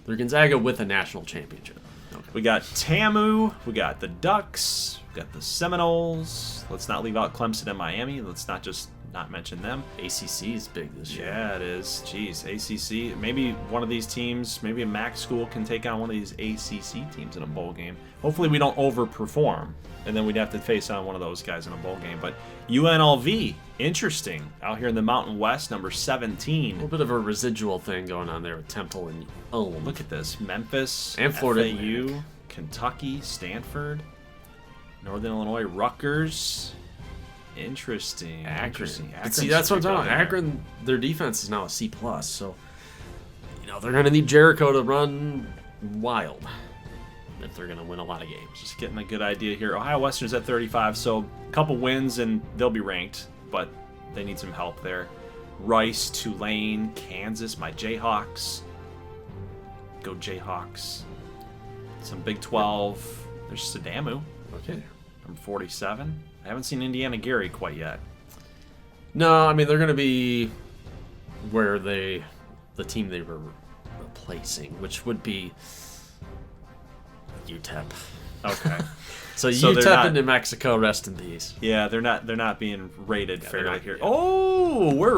They're Gonzaga with a national championship. Okay. We got TAMU, we got the Ducks, we got the Seminoles. Let's not leave out Clemson and Miami. Let's not mention them. ACC is big this year. Yeah, it is. Jeez, ACC. Maybe one of these teams, maybe a MAC school can take on one of these ACC teams in a bowl game. Hopefully we don't overperform, and then we'd have to face on one of those guys in a bowl game. But UNLV, interesting. Out here in the Mountain West, number 17. A little bit of a residual thing going on there with Temple and Ulm. Look at this. Memphis, and Florida FAU, Atlantic. Kentucky, Stanford, Northern Illinois, Rutgers. Interesting. Akron. See, that's what I'm talking about. Akron, their defense is now a C+, so they're going to need Jericho to run wild if they're going to win a lot of games. Just getting a good idea here. Ohio Western's at 35, so a couple wins and they'll be ranked, but they need some help there. Rice, Tulane, Kansas, my Jayhawks. Go Jayhawks. Some Big 12. There's Sadamu. Okay. Number 47. I haven't seen Indiana Gary quite yet. No, I mean, they're going to be where the team they were replacing, which would be UTEP. Okay. So UTEP in New Mexico, rest in peace. Yeah, they're not being rated fairly here. Yeah. Oh, we're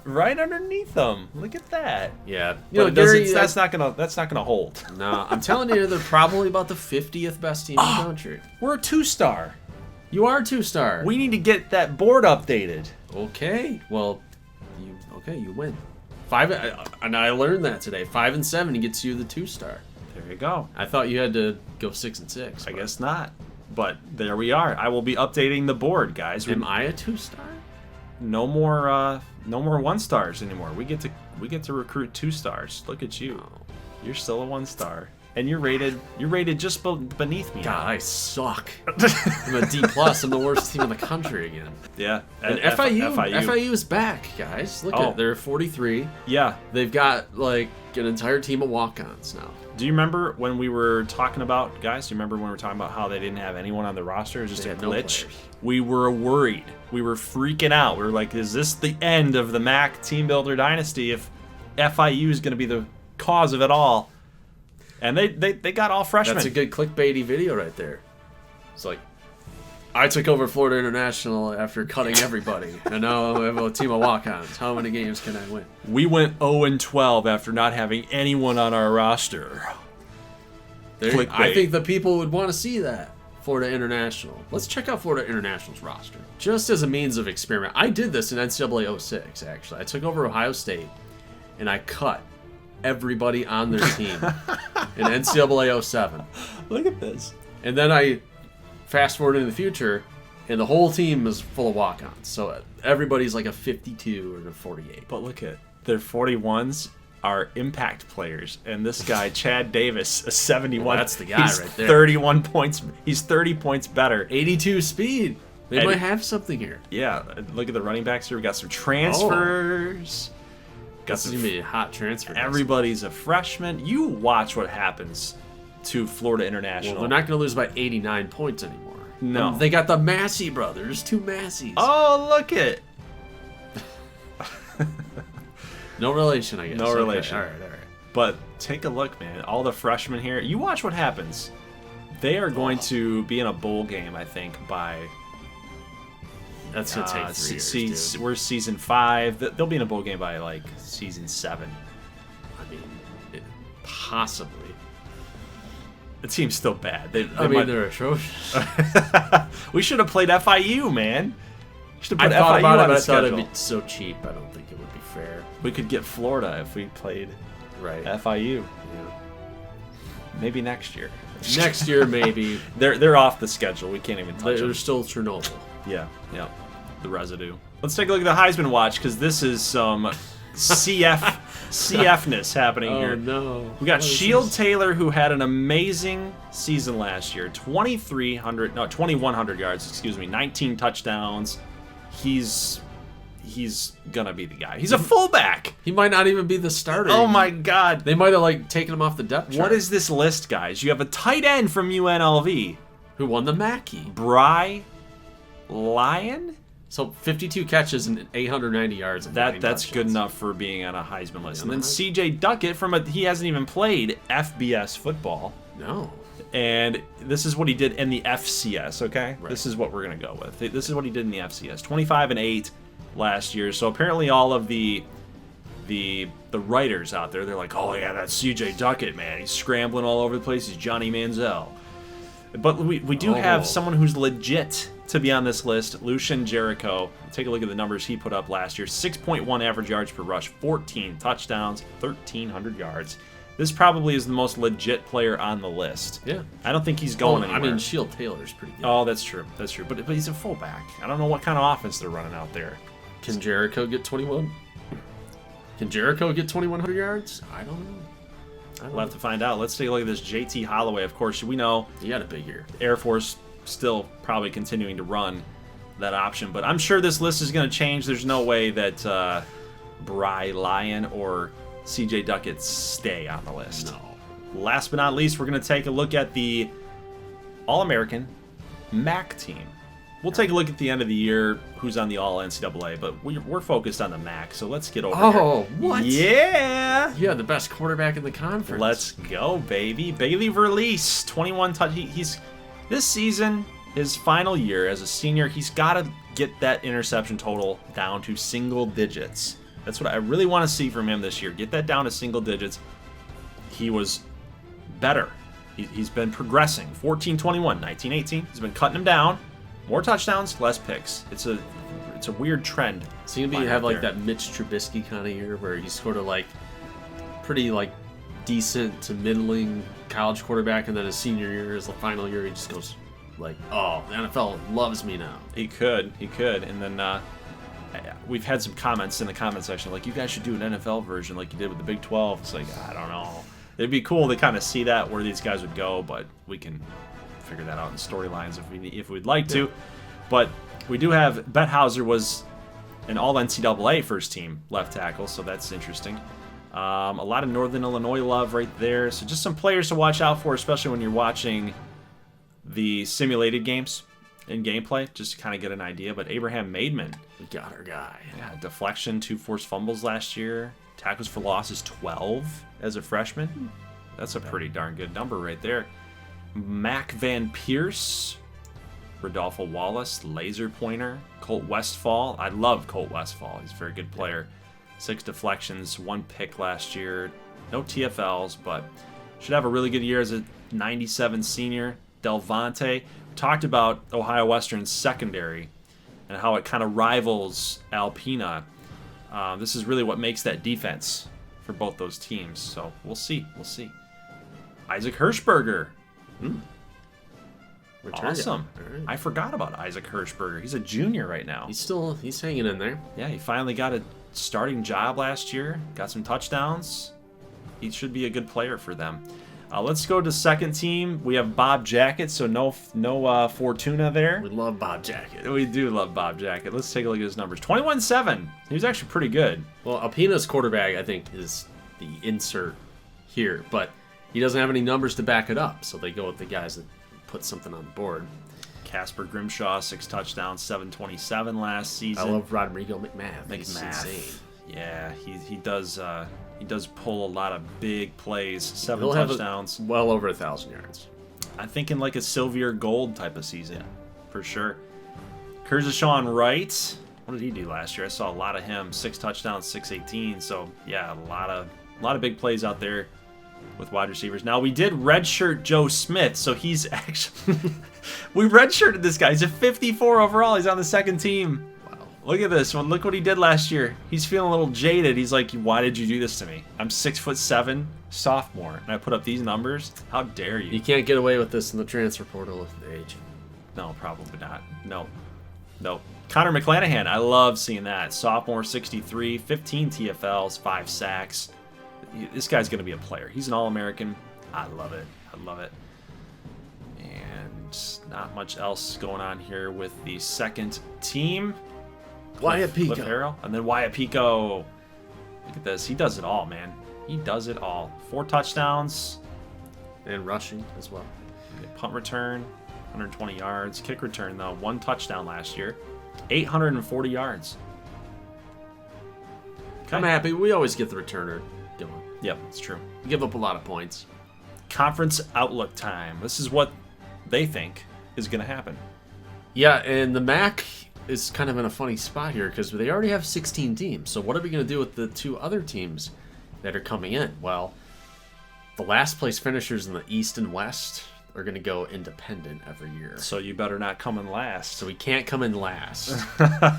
right underneath them. Look at that. Yeah, Gary, that's not gonna hold. No, I'm telling you, they're probably about the 50th best team in the country. We're a 2-star. You are a 2-star. We need to get that board updated. Okay. Well, you win. 5, and I learned that today. 5 and 7 gets you the 2-star. There you go. I thought you had to go 6 and 6. I guess not. But there we are. I will be updating the board, guys. Am I a 2-star? No more 1-stars anymore. We get to recruit 2-stars. Look at you. Oh. You're still a 1-star. and you're rated just beneath me. God, I suck. I'm a D+. I'm the worst team in the country again. Yeah. And FIU is back, guys. Look at it. They're 43. Yeah. They've got like an entire team of walk-ons now. Do you remember when we were talking about, guys, do you remember when we were talking about how they didn't have anyone on the roster? It was just a glitch. We were worried. We were freaking out. We were like, is this the end of the MAC Teambuilder Dynasty if FIU is going to be the cause of it all? And they got all freshmen. That's a good clickbaity video right there. It's like, I took over Florida International after cutting everybody, and now I have a team of walk-ons. How many games can I win? We went 0-12 after not having anyone on our roster. I think the people would want to see that. Florida International. Let's check out Florida International's roster. Just as a means of experiment. I did this in NCAA 06, actually. I took over Ohio State, and I cut everybody on their team in NCAA 07. Look at this. And then I fast forward into the future, and the whole team is full of walk-ons. So everybody's like a 52 or a 48. But look at their 41s are impact players, and this guy Chad Davis, a 71. Well, that's the guy right there. 31 points. He's 30 points better. 82 speed. They might have something here. Yeah, look at the running backs here. We got some transfers. Got some gonna be a hot transfer. Everybody's a freshman. You watch what happens to Florida International. Well, they're not going to lose by 89 points anymore. No. They got the Massey brothers, 2 Masseys. Oh, look it. No relation, I guess. No relation. All right. But take a look, man. All the freshmen here. You watch what happens. They are going to be in a bowl game, I think, by... That's going to take 3 years, dude. We're season 5. They'll be in a bowl game by, like, season 7. I mean, possibly. The team's still bad. They're atrocious. We should have played FIU, man. I thought about it, but I thought it'd be so cheap. I don't think it would be fair. We could get Florida if we played FIU. Yeah. Maybe next year. Next year, maybe. They're off the schedule. We can't even touch them. They're still Chernobyl. Yeah. The residue. Let's take a look at the Heisman watch, because this is some CFness happening here. Oh, no. We got Shield Taylor, who had an amazing season last year. 2,100 yards, 19 touchdowns. He's gonna be the guy. He's a fullback. He might not even be the starter. Oh my God. They might have taken him off the depth chart. What is this list, guys? You have a tight end from UNLV. Who won the Mackey? Bry Lyon? So 52 catches and 890 yards. That's good enough for being on a Heisman list. And then CJ Duckett he hasn't even played FBS football. No. And this is what he did in the FCS, okay? Right. This is what we're going to go with. This is what he did in the FCS. 25-8 last year. So apparently all of the writers out there, they're like, oh yeah, that's CJ Duckett, man. He's scrambling all over the place. He's Johnny Manziel. But we do have someone who's legit to be on this list, Lucian Jericho. Take a look at the numbers he put up last year. 6.1 average yards per rush, 14 touchdowns, 1,300 yards. This probably is the most legit player on the list. Yeah. I don't think he's going anywhere. I mean, Shield Taylor's pretty good. Oh, that's true. That's true. But he's a fullback. I don't know what kind of offense they're running out there. Can Jericho get 21? Can Jericho get 2,100 yards? I don't know. We'll have to find out. Let's take a look at this JT Holloway. Of course, we know he had a big year. Air Force still probably continuing to run that option. But I'm sure this list is going to change. There's no way that Bry Lyon or CJ Duckett stay on the list. No. Last but not least, we're going to take a look at the All-American MAC team. We'll take a look at the end of the year who's on the All-NCAA, but we're focused on the MAC, so let's get over here. Oh, what? Yeah! Yeah, the best quarterback in the conference. Let's go, baby. Bailey Verlies, 21 touch. This season, his final year as a senior, he's got to get that interception total down to single digits. That's what I really want to see from him this year. Get that down to single digits. He was better. He's been progressing. 14-21, 19-18. He's been cutting him down. More touchdowns, less picks. It's a weird trend. So you have that Mitch Trubisky kind of year where he's sort of pretty decent to middling college quarterback, and then his senior year is the final year. He just goes oh, the NFL loves me now. He could, and then we've had some comments in the comment section you guys should do an NFL version like you did with the Big 12. It's I don't know. It'd be cool to kind of see that where these guys would go, but we can figure that out in storylines if we'd like to. But we do have Betthauser was an all NCAA first team left tackle, so that's interesting. A lot of Northern Illinois love right there. So just some players to watch out for, especially when you're watching the simulated games in gameplay, just to kind of get an idea. But Abraham Maidman, We got our guy. yeah, deflection, 2 forced fumbles last year. Tackles for losses 12 as a freshman. That's a pretty darn good number right there. Mac Van Pierce, Rodolfo Wallace, laser pointer, Colt Westfall. I love Colt Westfall. He's a very good player. 6 deflections, 1 pick last year. No TFLs, but should have a really good year as a 97 senior. Delvante. Talked about Ohio Western's secondary and how it kind of rivals Alpena. This is really what makes that defense for both those teams. So we'll see. We'll see. Isaac Hirschberger. Awesome. Right. I forgot about Isaac Hirschberger. He's a junior right now. He's hanging in there. Yeah, he finally got a starting job last year. Got some touchdowns. He should be a good player for them. Let's go to second team. We have Bob Jacket, so no Fortuna there. We love Bob Jacket. We do love Bob Jacket. Let's take a look at his numbers. 21-7. He was actually pretty good. Well, Alpena's quarterback, I think, is the insert here, but he doesn't have any numbers to back it up, so they go with the guys that put something on the board. Casper Grimshaw, 6 touchdowns, 727 last season. I love Rodrigo McMath. He's McMath. insane. Yeah, he does pull a lot of big plays. 7 He'll touchdowns. Have well over 1,000 yards. I'm thinking like a Sylvier Gold type of season, for sure. Kershawn Wright, what did he do last year? I saw a lot of him. 6 touchdowns, 618. So yeah, a lot of big plays out there with wide receivers. Now we did redshirt Joe Smith, so he's actually we redshirted this guy. He's a 54 overall. He's on the second team. Wow. Look at this one. Look what he did last year. He's feeling a little jaded. He's like, why did you do this to me? I'm 6'7", sophomore, and I put up these numbers. How dare you? You can't get away with this in the transfer portal with the age. No, probably not. No. Connor McClanahan, I love seeing that. Sophomore, 63, 15 TFLs, 5 sacks. This guy's going to be a player. He's an All-American. I love it. And not much else going on here with the second team. Wyatt Pico. Cliff Harrell. And then Wyatt Pico. Look at this. He does it all, man. He does it all. 4 touchdowns. And rushing as well. Punt return, 120 yards. Kick return, though, 1 touchdown last year. 840 yards. Okay. I'm happy. We always get the returner going. Yep, it's true. We give up a lot of points. Conference outlook time. This is what they think is going to happen. Yeah, and the MAC is kind of in a funny spot here because they already have 16 teams. So what are we going to do with the 2 other teams that are coming in? Well, the last place finishers in the East and West are going to go independent every year. So you better not come in last. So we can't come in last.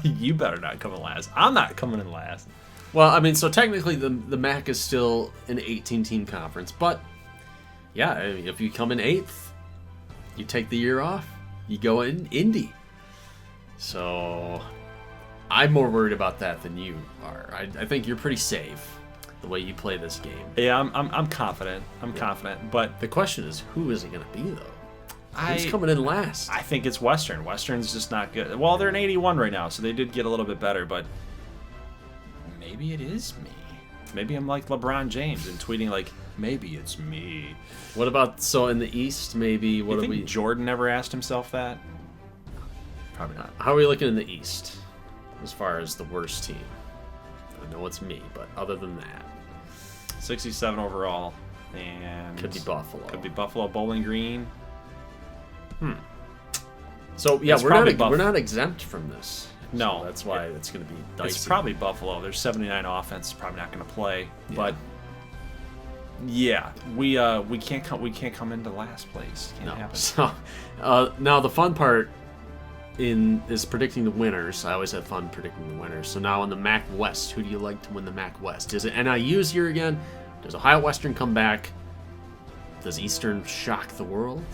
You better not come in last. I'm not coming in last. Well, I mean, so technically the MAC is still an 18-team conference. But, yeah, if you come in 8th, you take the year off, you go in Indy. So I'm more worried about that than you are. I think you're pretty safe the way you play this game. Yeah, I'm confident. I'm confident. But the question is, who is it going to be, though? Who's coming in last? I think it's Western. Western's just not good. Well, they're an 81 right now, so they did get a little bit better, but maybe it is me. Maybe I'm like LeBron James and tweeting like, maybe it's me. What about, so in the East, maybe, what you do think we... Jordan ever asked himself that? Probably not. How are we looking in the East as far as the worst team? I know it's me, but other than that... 67 overall, and... Could be Buffalo. Could be Buffalo, Bowling Green. So, yeah, It's we're probably not exempt from this. No. So that's why it's going to be dicey. It's probably Buffalo. There's 79 offense, probably not going to play. Yeah. But yeah, we can't come into last place. Can't happen. So now the fun part is predicting the winners. I always have fun predicting the winners. So now in the MAC West, who do you like to win the MAC West? Is it NIU's here again? Does Ohio Western come back? Does Eastern shock the world?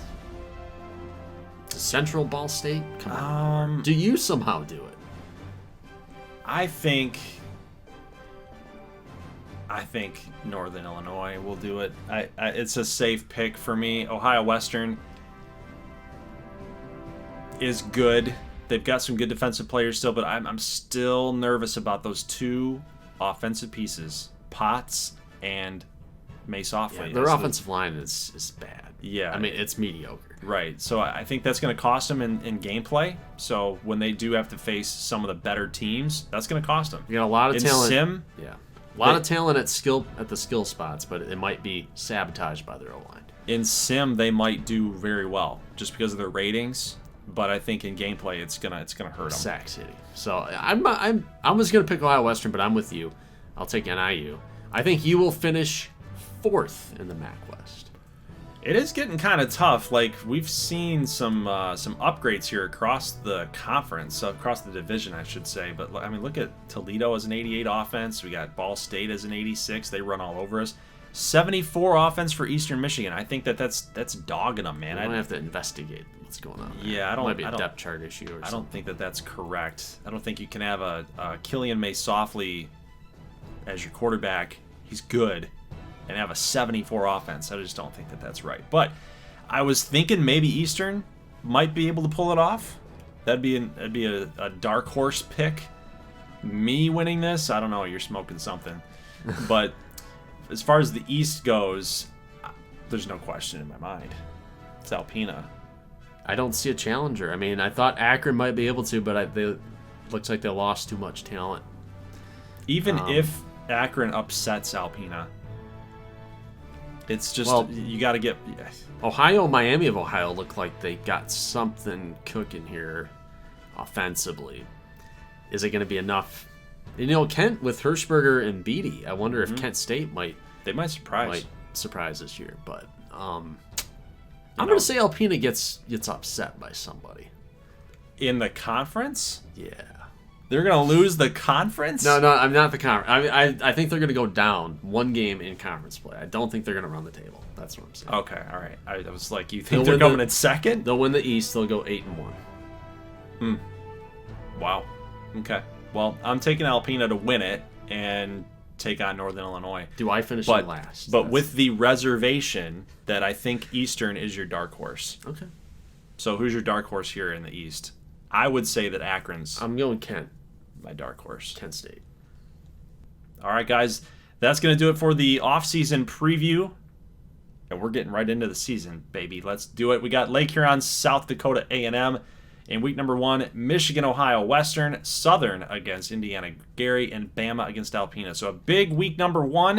Does Central Ball State come on? Do you somehow do it? I think I think Northern Illinois will do it. It's a safe pick for me. Ohio Western is good. They've got some good defensive players still, but I'm still nervous about those two offensive pieces, Potts and Mace Offley. Yeah, their offensive line is bad. Yeah. I mean, it's mediocre. Right. So I think that's going to cost them in gameplay. So when they do have to face some of the better teams, that's going to cost them. You got a lot of talent. Sim, yeah. A lot of talent at the skill spots, but it might be sabotaged by their O-line. in Sim, they might do very well just because of their ratings. But I think in gameplay, it's gonna hurt them. Sac City. So I was gonna pick Ohio Western, but I'm with you. I'll take NIU. I think you will finish 4th in the MAC West. It is getting kind of tough. Like, we've seen some upgrades here across the conference, across the division, I should say. But I mean, look at Toledo as an 88 offense. We got Ball State as an 86. They run all over us. 74 offense for Eastern Michigan. I think that's dogging them, man. I might have to investigate what's going on there. Yeah, Might be a depth chart issue or something. I don't think that's correct. I don't think you can have a Killian May Softly as your quarterback. He's good. And have a 74 offense. I just don't think that's right. But I was thinking maybe Eastern might be able to pull it off. That'd be a dark horse pick. Me winning this, I don't know. You're smoking something. But as far as the East goes, there's no question in my mind. It's Alpena. I don't see a challenger. I mean, I thought Akron might be able to, but looks like they lost too much talent. Even if Akron upsets Alpena, it's just, you got to get... Miami of Ohio looked like they got something cooking here offensively. Is it going to be enough? You know, Kent with Hirschberger and Beatty, I wonder if Kent State might surprise this year. But I'm going to say Alpena gets upset by somebody. In the conference? Yeah. They're going to lose the conference? No, I'm not the conference. I think they're going to go down one game in conference play. I don't think they're going to run the table. That's what I'm saying. Okay, all right. I was like, you think they're going in second? They'll win the East. They'll go 8-1. Wow. Okay. Well, I'm taking Alpena to win it and take on Northern Illinois. Do I finish in last? But with the reservation that I think Eastern is your dark horse. Okay. So who's your dark horse here in the East? I would say that Akron's... I'm going Kent. My dark horse. Kent State. All right, guys. That's going to do it for the off-season preview. And we're getting right into the season, baby. Let's do it. We got Lake Huron, South Dakota A&M. In week number 1, Michigan, Ohio Western, Southern against Indiana Gary, and Bama against Alpena. So a big week number 1.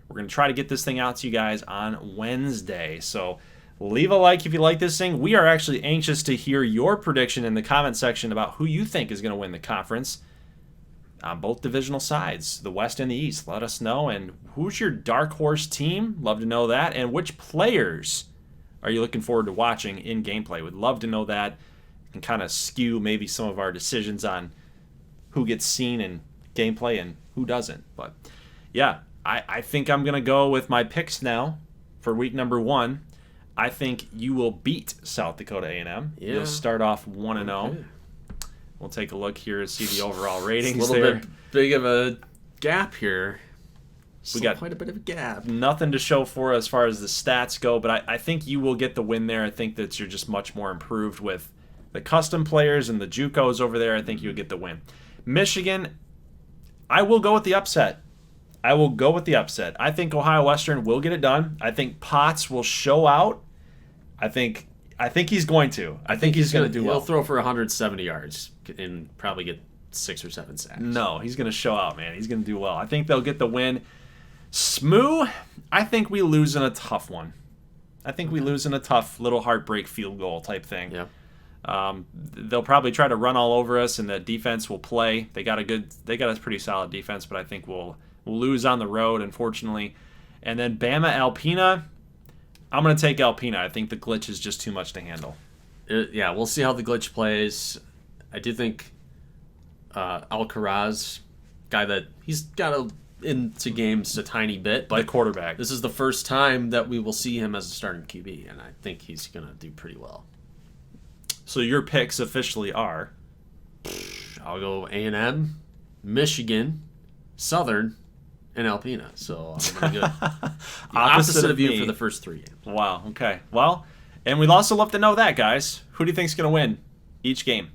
We're going to try to get this thing out to you guys on Wednesday. So leave a like if you like this thing. We are actually anxious to hear your prediction in the comment section about who you think is going to win the conference on both divisional sides, the West and the East. Let us know. And who's your dark horse team? Love to know that. And which players are you looking forward to watching in gameplay? Would love to know that. And kind of skew maybe some of our decisions on who gets seen in gameplay and who doesn't. But yeah, I think I'm going to go with my picks now for week number 1. I think you will beat South Dakota A&M. Yeah. You'll start off 1-0. Okay. We'll take a look here to see the overall ratings. It's a little bit big of a gap here. We got quite a bit of a gap. Nothing to show for as far as the stats go, but I think you will get the win there. I think that you're just much more improved with the custom players and the JUCOs over there. I think you'll get the win. Michigan, I will go with the upset. I think Ohio Western will get it done. I think Potts will show out. I think he's going to. I think he's going to do well. He'll throw for 170 yards and probably get 6 or 7 sacks. No, he's going to show out, man. He's going to do well. I think they'll get the win. SMU, I think we lose in a tough one. I think we lose in a tough little heartbreak field goal type thing. Yeah. They'll probably try to run all over us, and the defense will play. They got a pretty solid defense, but I think we'll lose on the road, unfortunately. And then Bama Alpena, I'm going to take Alpena. I think the glitch is just too much to handle. Yeah, we'll see how the glitch plays. I do think Alcaraz, guy that he's got into games a tiny bit, but the quarterback. This is the first time that we will see him as a starting QB, and I think he's going to do pretty well. So your picks officially are? I'll go A&M, Michigan, Southern, and Alpena. So I'm going to go the opposite of you me for the first 3 games. Wow, okay. Well, and we'd also love to know that, guys. Who do you think's going to win each game?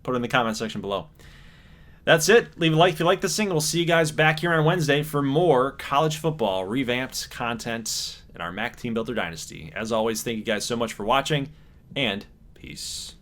Put it in the comment section below. That's it. Leave a like if you like this thing. We'll see you guys back here on Wednesday for more college football revamped content in our MAC Teambuilder Dynasty. As always, thank you guys so much for watching, and peace.